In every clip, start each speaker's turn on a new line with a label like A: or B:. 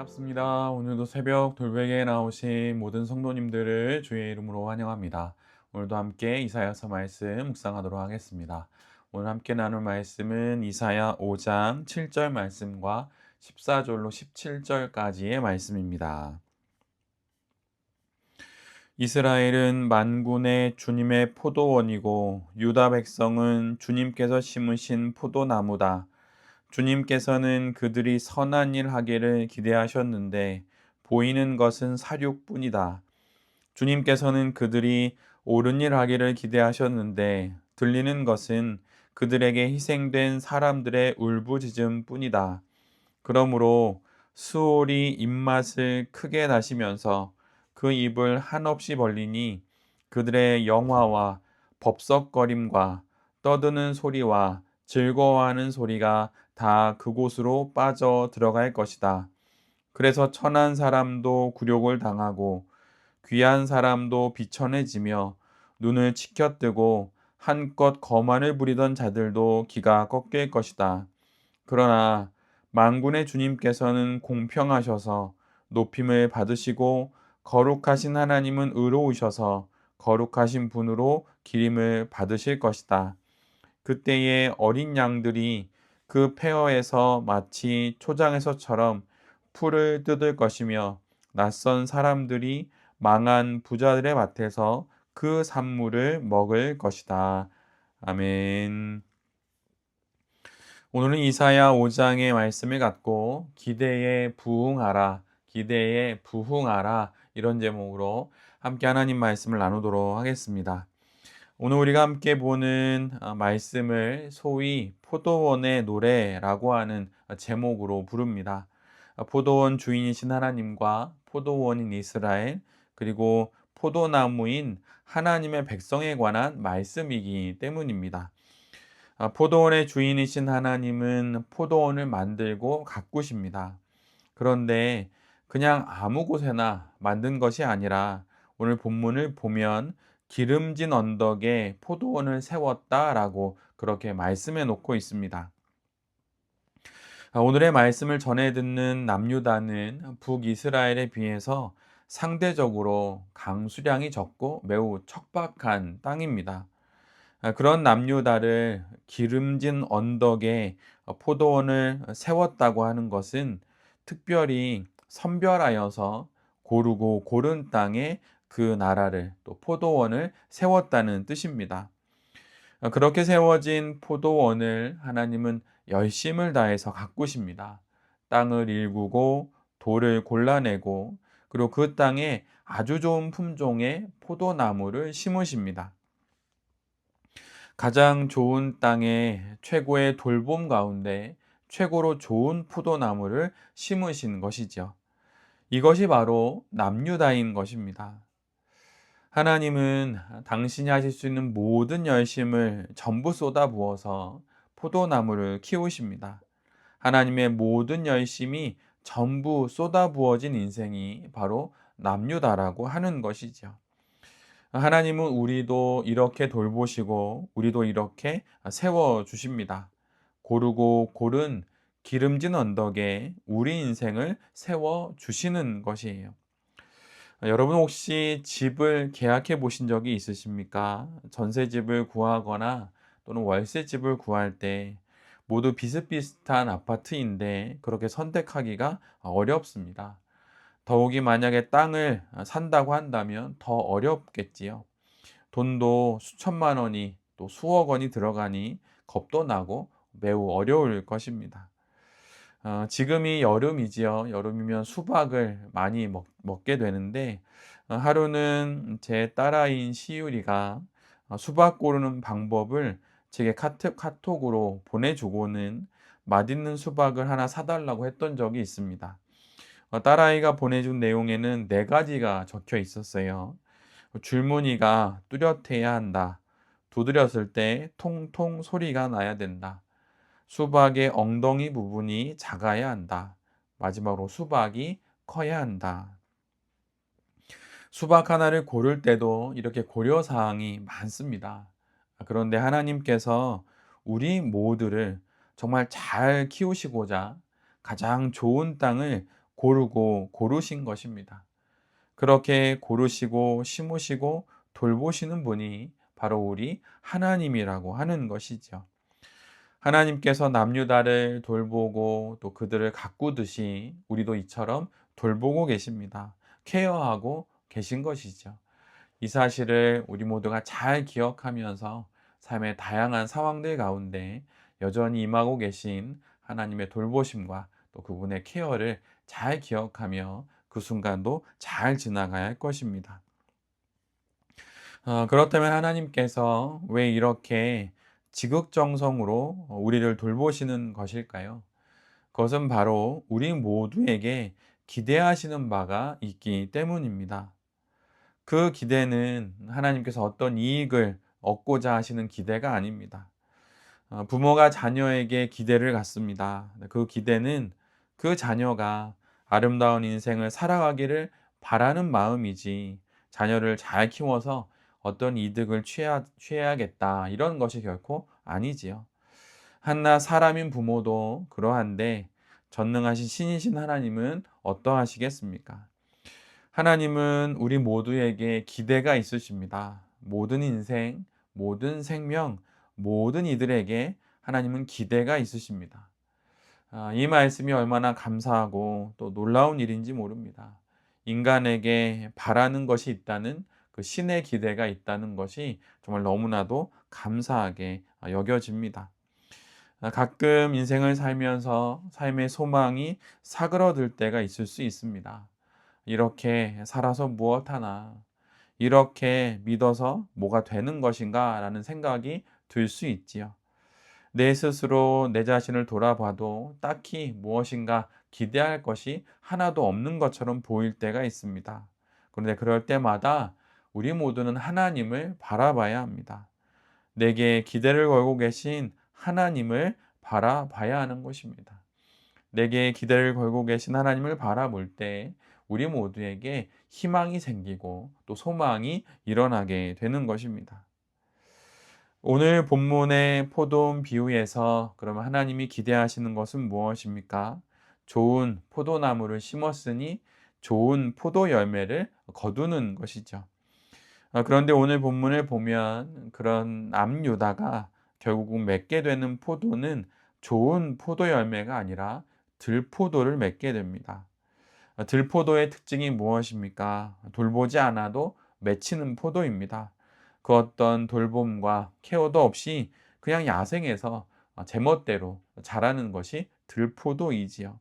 A: 반갑습니다. 오늘도 새벽 돌베개에 나오신 모든 성도님들을 주의 이름으로 환영합니다. 오늘도 함께 이사야서 말씀 묵상하도록 하겠습니다. 오늘 함께 나눌 말씀은 이사야 5장 7절 말씀과 14절로 17절까지의 말씀입니다. 이스라엘은 만군의 주님의 포도원이고 유다 백성은 주님께서 심으신 포도나무다. 주님께서는 그들이 선한 일 하기를 기대하셨는데 보이는 것은 사륙뿐이다. 주님께서는 그들이 옳은 일 하기를 기대하셨는데 들리는 것은 그들에게 희생된 사람들의 울부짖음뿐이다. 그러므로 수올이 입맛을 크게 다시면서 그 입을 한없이 벌리니 그들의 영화와 법석거림과 떠드는 소리와 즐거워하는 소리가 다 그곳으로 빠져 들어갈 것이다. 그래서 천한 사람도 굴욕을 당하고 귀한 사람도 비천해지며 눈을 치켜뜨고 한껏 거만을 부리던 자들도 기가 꺾일 것이다. 그러나 만군의 주님께서는 공평하셔서 높임을 받으시고 거룩하신 하나님은 의로우셔서 거룩하신 분으로 기림을 받으실 것이다. 그때에 어린 양들이 그 폐허에서 마치 초장에서처럼 풀을 뜯을 것이며 낯선 사람들이 망한 부자들의 밭에서 그 산물을 먹을 것이다. 아멘. 오늘은 이사야 5장의 말씀을 갖고 기대에 부응하라 이런 제목으로 함께 하나님 말씀을 나누도록 하겠습니다. 오늘 우리가 함께 보는 말씀을 소위 포도원의 노래라고 하는 제목으로 부릅니다. 포도원 주인이신 하나님과 포도원인 이스라엘 그리고 포도나무인 하나님의 백성에 관한 말씀이기 때문입니다. 포도원의 주인이신 하나님은 포도원을 만들고 가꾸십니다. 그런데 그냥 아무 곳에나 만든 것이 아니라 오늘 본문을 보면 기름진 언덕에 포도원을 세웠다라고 그렇게 말씀해 놓고 있습니다. 오늘의 말씀을 전해 듣는 남유다는 북이스라엘에 비해서 상대적으로 강수량이 적고 매우 척박한 땅입니다. 그런 남유다를 기름진 언덕에 포도원을 세웠다고 하는 것은 특별히 선별하여서 고르고 고른 땅에 그 나라를 또 포도원을 세웠다는 뜻입니다. 그렇게 세워진 포도원을 하나님은 열심을 다해서 가꾸십니다. 땅을 일구고 돌을 골라내고 그리고 그 땅에 아주 좋은 품종의 포도나무를 심으십니다. 가장 좋은 땅에 최고의 돌봄 가운데 최고로 좋은 포도나무를 심으신 것이죠. 이것이 바로 남유다인 것입니다. 하나님은 당신이 하실 수 있는 모든 열심을 전부 쏟아부어서 포도나무를 키우십니다. 하나님의 모든 열심이 전부 쏟아부어진 인생이 바로 남유다라고 하는 것이죠. 하나님은 우리도 이렇게 돌보시고 우리도 이렇게 세워 주십니다. 고르고 고른 기름진 언덕에 우리 인생을 세워 주시는 것이에요. 여러분 혹시 집을 계약해 보신 적이 있으십니까? 전세집을 구하거나 또는 월세집을 구할 때 모두 비슷비슷한 아파트인데 그렇게 선택하기가 어렵습니다. 더욱이 만약에 땅을 산다고 한다면 더 어렵겠지요. 돈도 수천만 원이 또 수억 원이 들어가니 겁도 나고 매우 어려울 것입니다. 지금이 여름이지요. 여름이면 수박을 많이 먹게 되는데 하루는 제 딸아이인 시유리가 수박 고르는 방법을 제게 카톡으로 보내주고는 맛있는 수박을 하나 사달라고 했던 적이 있습니다. 딸아이가 보내준 내용에는 네 가지가 적혀 있었어요. 줄무늬가 뚜렷해야 한다. 두드렸을 때 통통 소리가 나야 된다. 수박의 엉덩이 부분이 작아야 한다. 마지막으로 수박이 커야 한다. 수박 하나를 고를 때도 이렇게 고려사항이 많습니다. 그런데 하나님께서 우리 모두를 정말 잘 키우시고자 가장 좋은 땅을 고르고 고르신 것입니다. 그렇게 고르시고 심으시고 돌보시는 분이 바로 우리 하나님이라고 하는 것이죠. 하나님께서 남유다를 돌보고 또 그들을 가꾸듯이 우리도 이처럼 돌보고 계십니다. 케어하고 계신 것이죠. 이 사실을 우리 모두가 잘 기억하면서 삶의 다양한 상황들 가운데 여전히 임하고 계신 하나님의 돌보심과 또 그분의 케어를 잘 기억하며 그 순간도 잘 지나가야 할 것입니다. 그렇다면 하나님께서 왜 이렇게 지극정성으로 우리를 돌보시는 것일까요? 그것은 바로 우리 모두에게 기대하시는 바가 있기 때문입니다. 그 기대는 하나님께서 어떤 이익을 얻고자 하시는 기대가 아닙니다. 부모가 자녀에게 기대를 갖습니다. 그 기대는 그 자녀가 아름다운 인생을 살아가기를 바라는 마음이지, 자녀를 잘 키워서 어떤 이득을 취해야겠다 이런 것이 결코 아니지요. 한낱 사람인 부모도 그러한데 전능하신 신이신 하나님은 어떠하시겠습니까? 하나님은 우리 모두에게 기대가 있으십니다. 모든 인생, 모든 생명, 모든 이들에게 하나님은 기대가 있으십니다. 이 말씀이 얼마나 감사하고 또 놀라운 일인지 모릅니다. 인간에게 바라는 것이 있다는 그 신의 기대가 있다는 것이 정말 너무나도 감사하게 여겨집니다. 가끔 인생을 살면서 삶의 소망이 사그러들 때가 있을 수 있습니다. 이렇게 살아서 무엇하나, 이렇게 믿어서 뭐가 되는 것인가 라는 생각이 들 수 있지요. 내 스스로 내 자신을 돌아봐도 딱히 무엇인가 기대할 것이 하나도 없는 것처럼 보일 때가 있습니다. 그런데 그럴 때마다 우리 모두는 하나님을 바라봐야 합니다. 내게 기대를 걸고 계신 하나님을 바라봐야 하는 것입니다. 내게 기대를 걸고 계신 하나님을 바라볼 때 우리 모두에게 희망이 생기고 또 소망이 일어나게 되는 것입니다. 오늘 본문의 포도원 비유에서 그러면 하나님이 기대하시는 것은 무엇입니까? 좋은 포도나무를 심었으니 좋은 포도 열매를 거두는 것이죠. 그런데 오늘 본문을 보면 그런 남유다가 결국 맺게 되는 포도는 좋은 포도 열매가 아니라 들포도를 맺게 됩니다. 들포도의 특징이 무엇입니까? 돌보지 않아도 맺히는 포도입니다. 그 어떤 돌봄과 케어도 없이 그냥 야생에서 제멋대로 자라는 것이 들포도이지요.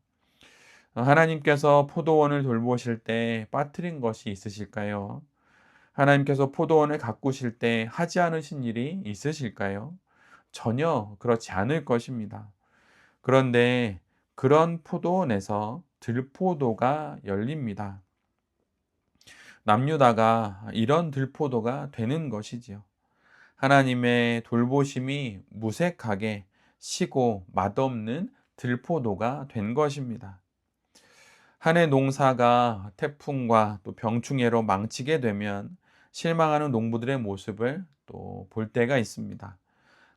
A: 하나님께서 포도원을 돌보실 때 빠뜨린 것이 있으실까요? 하나님께서 포도원을 가꾸실 때 하지 않으신 일이 있으실까요? 전혀 그렇지 않을 것입니다. 그런데 그런 포도원에서 들포도가 열립니다. 남유다가 이런 들포도가 되는 것이지요. 하나님의 돌보심이 무색하게 시고 맛없는 들포도가 된 것입니다. 한 해 농사가 태풍과 또 병충해로 망치게 되면 실망하는 농부들의 모습을 또 볼 때가 있습니다.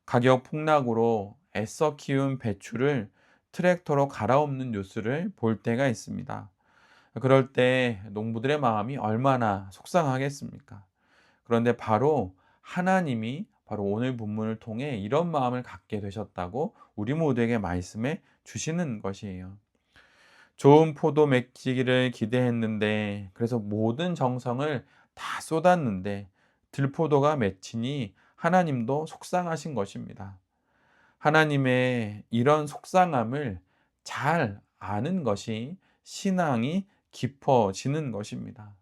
A: 가격 폭락으로 애써 키운 배추를 트랙터로 갈아엎는 뉴스를 볼 때가 있습니다. 그럴 때 농부들의 마음이 얼마나 속상하겠습니까? 그런데 바로 하나님이 바로 오늘 본문을 통해 이런 마음을 갖게 되셨다고 우리 모두에게 말씀해 주시는 것이에요. 좋은 포도 맺기를 기대했는데, 그래서 모든 정성을 다 쏟았는데 들포도가 맺히니 하나님도 속상하신 것입니다. 하나님의 이런 속상함을 잘 아는 것이 신앙이 깊어지는 것입니다.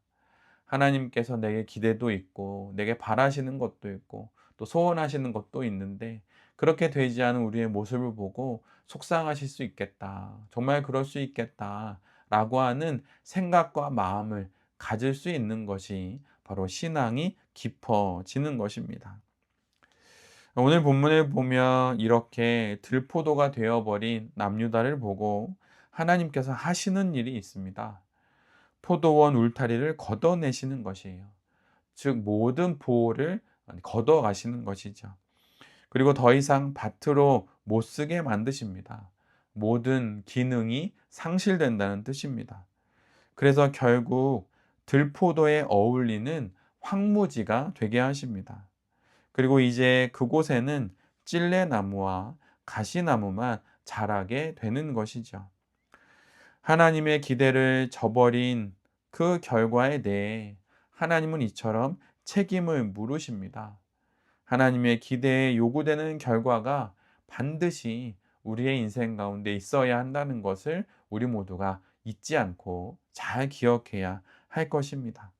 A: 하나님께서 내게 기대도 있고 내게 바라시는 것도 있고 또 소원하시는 것도 있는데 그렇게 되지 않은 우리의 모습을 보고 속상하실 수 있겠다. 정말 그럴 수 있겠다. 라고 하는 생각과 마음을 가질 수 있는 것이 바로 신앙이 깊어지는 것입니다. 오늘 본문을 보면 이렇게 들포도가 되어버린 남유다를 보고 하나님께서 하시는 일이 있습니다. 포도원 울타리를 걷어내시는 것이에요. 즉 모든 보호를 걷어가시는 것이죠. 그리고 더 이상 밭으로 못 쓰게 만드십니다. 모든 기능이 상실된다는 뜻입니다. 그래서 결국 들포도에 어울리는 황무지가 되게 하십니다. 그리고 이제 그곳에는 찔레나무와 가시나무만 자라게 되는 것이죠. 하나님의 기대를 저버린 그 결과에 대해 하나님은 이처럼 책임을 물으십니다. 하나님의 기대에 요구되는 결과가 반드시 우리의 인생 가운데 있어야 한다는 것을 우리 모두가 잊지 않고 잘 기억해야 할 것입니다.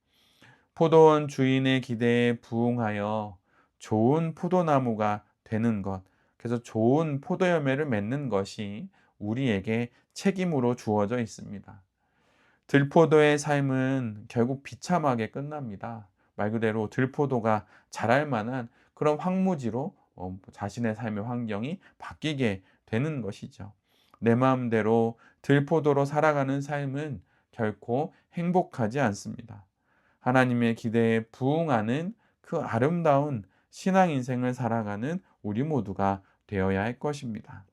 A: 포도원 주인의 기대에 부응하여 좋은 포도나무가 되는 것, 그래서 좋은 포도 열매를 맺는 것이 우리에게 책임으로 주어져 있습니다. 들포도의 삶은 결국 비참하게 끝납니다. 말 그대로 들포도가 자랄 만한 그런 황무지로 자신의 삶의 환경이 바뀌게 되는 것이죠. 내 마음대로 들포도로 살아가는 삶은 결코 행복하지 않습니다. 하나님의 기대에 부응하는 그 아름다운 신앙 인생을 살아가는 우리 모두가 되어야 할 것입니다.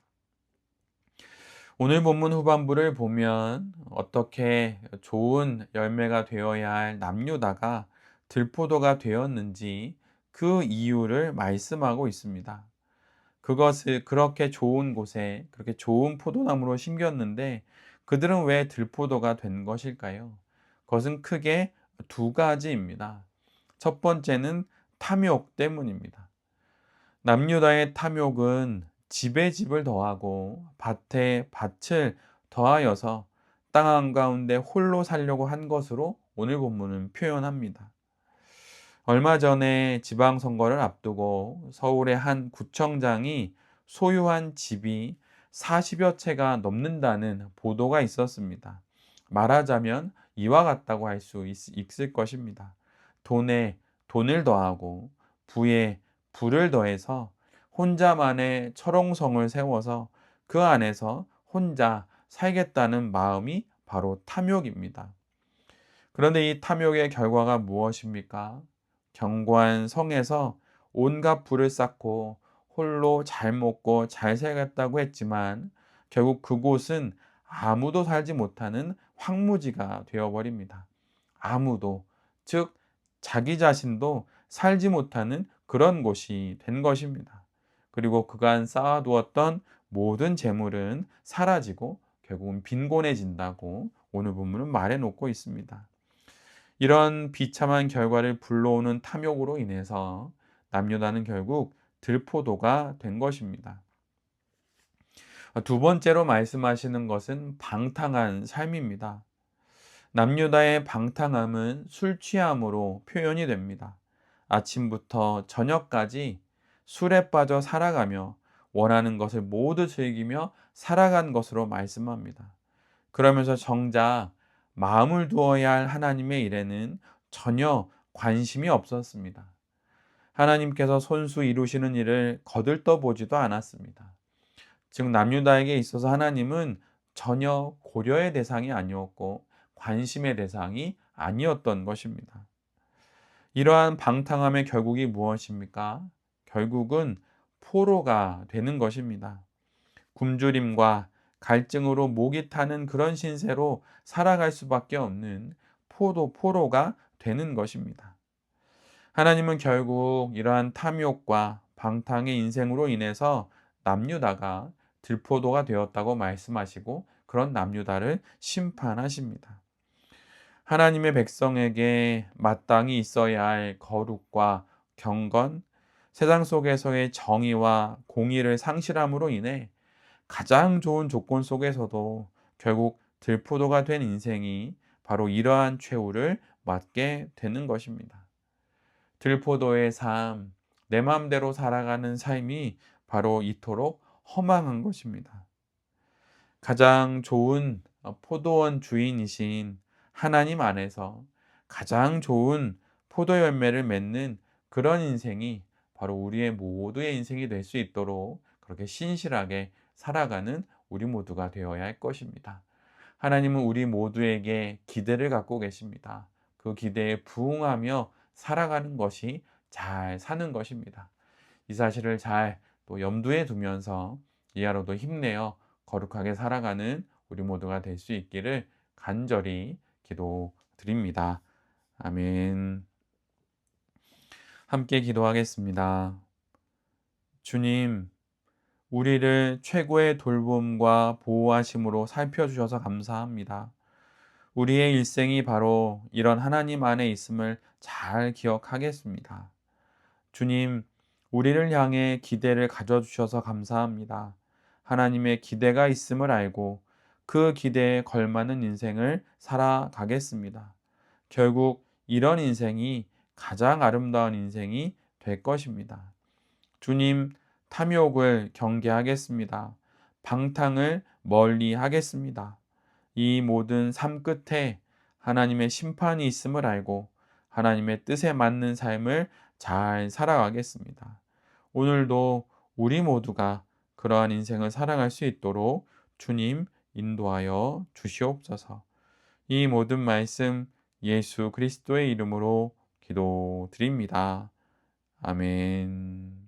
A: 오늘 본문 후반부를 보면 어떻게 좋은 열매가 되어야 할 남유다가 들포도가 되었는지 그 이유를 말씀하고 있습니다. 그것을 그렇게 좋은 곳에 그렇게 좋은 포도나무로 심겼는데 그들은 왜 들포도가 된 것일까요? 그것은 크게 두 가지입니다. 첫 번째는 탐욕 때문입니다. 남유다의 탐욕은 집에 집을 더하고 밭에 밭을 더하여서 땅 한가운데 홀로 살려고 한 것으로 오늘 본문은 표현합니다. 얼마 전에 지방선거를 앞두고 서울의 한 구청장이 소유한 집이 40여 채가 넘는다는 보도가 있었습니다. 말하자면 이와 같다고 할 수 있을 것입니다. 돈에 돈을 더하고 부에 부를 더해서 혼자만의 철옹성을 세워서 그 안에서 혼자 살겠다는 마음이 바로 탐욕입니다. 그런데 이 탐욕의 결과가 무엇입니까? 견고한 성에서 온갖 부를 쌓고 홀로 잘 먹고 잘 살겠다고 했지만 결국 그곳은 아무도 살지 못하는 황무지가 되어버립니다. 아무도, 즉 자기 자신도 살지 못하는 그런 곳이 된 것입니다. 그리고 그간 쌓아두었던 모든 재물은 사라지고 결국은 빈곤해진다고 오늘 본문은 말해놓고 있습니다. 이런 비참한 결과를 불러오는 탐욕으로 인해서 남유다는 결국 들포도가 된 것입니다. 두 번째로 말씀하시는 것은 방탕한 삶입니다. 남유다의 방탕함은 술 취함으로 표현이 됩니다. 아침부터 저녁까지 술에 빠져 살아가며 원하는 것을 모두 즐기며 살아간 것으로 말씀합니다. 그러면서 정작 마음을 두어야 할 하나님의 일에는 전혀 관심이 없었습니다. 하나님께서 손수 이루시는 일을 거들떠 보지도 않았습니다. 즉 남유다에게 있어서 하나님은 전혀 고려의 대상이 아니었고 관심의 대상이 아니었던 것입니다. 이러한 방탕함의 결국이 무엇입니까? 결국은 포로가 되는 것입니다. 굶주림과 갈증으로 목이 타는 그런 신세로 살아갈 수밖에 없는 포로가 되는 것입니다. 하나님은 결국 이러한 탐욕과 방탕의 인생으로 인해서 남유다가 들포도가 되었다고 말씀하시고 그런 남유다를 심판하십니다. 하나님의 백성에게 마땅히 있어야 할 거룩과 경건, 세상 속에서의 정의와 공의를 상실함으로 인해 가장 좋은 조건 속에서도 결국 들포도가 된 인생이 바로 이러한 최후를 맞게 되는 것입니다. 들포도의 삶, 내 마음대로 살아가는 삶이 바로 이토록 허망한 것입니다. 가장 좋은 포도원 주인이신 하나님 안에서 가장 좋은 포도 열매를 맺는 그런 인생이 바로 우리의 모두의 인생이 될 수 있도록 그렇게 신실하게 살아가는 우리 모두가 되어야 할 것입니다. 하나님은 우리 모두에게 기대를 갖고 계십니다. 그 기대에 부응하며 살아가는 것이 잘 사는 것입니다. 이 사실을 잘 또 염두에 두면서 이 하루도 힘내어 거룩하게 살아가는 우리 모두가 될 수 있기를 간절히 기도드립니다. 아멘. 함께 기도하겠습니다. 주님, 우리를 최고의 돌봄과 보호하심으로 살펴주셔서 감사합니다. 우리의 일생이 바로 이런 하나님 안에 있음을 잘 기억하겠습니다. 주님, 우리를 향해 기대를 가져주셔서 감사합니다. 하나님의 기대가 있음을 알고 그 기대에 걸맞는 인생을 살아가겠습니다. 결국 이런 인생이 가장 아름다운 인생이 될 것입니다. 주님, 탐욕을 경계하겠습니다. 방탕을 멀리 하겠습니다. 이 모든 삶 끝에 하나님의 심판이 있음을 알고 하나님의 뜻에 맞는 삶을 잘 살아가겠습니다. 오늘도 우리 모두가 그러한 인생을 살아갈 수 있도록 주님 인도하여 주시옵소서. 이 모든 말씀 예수 그리스도의 이름으로 기도드립니다. 아멘.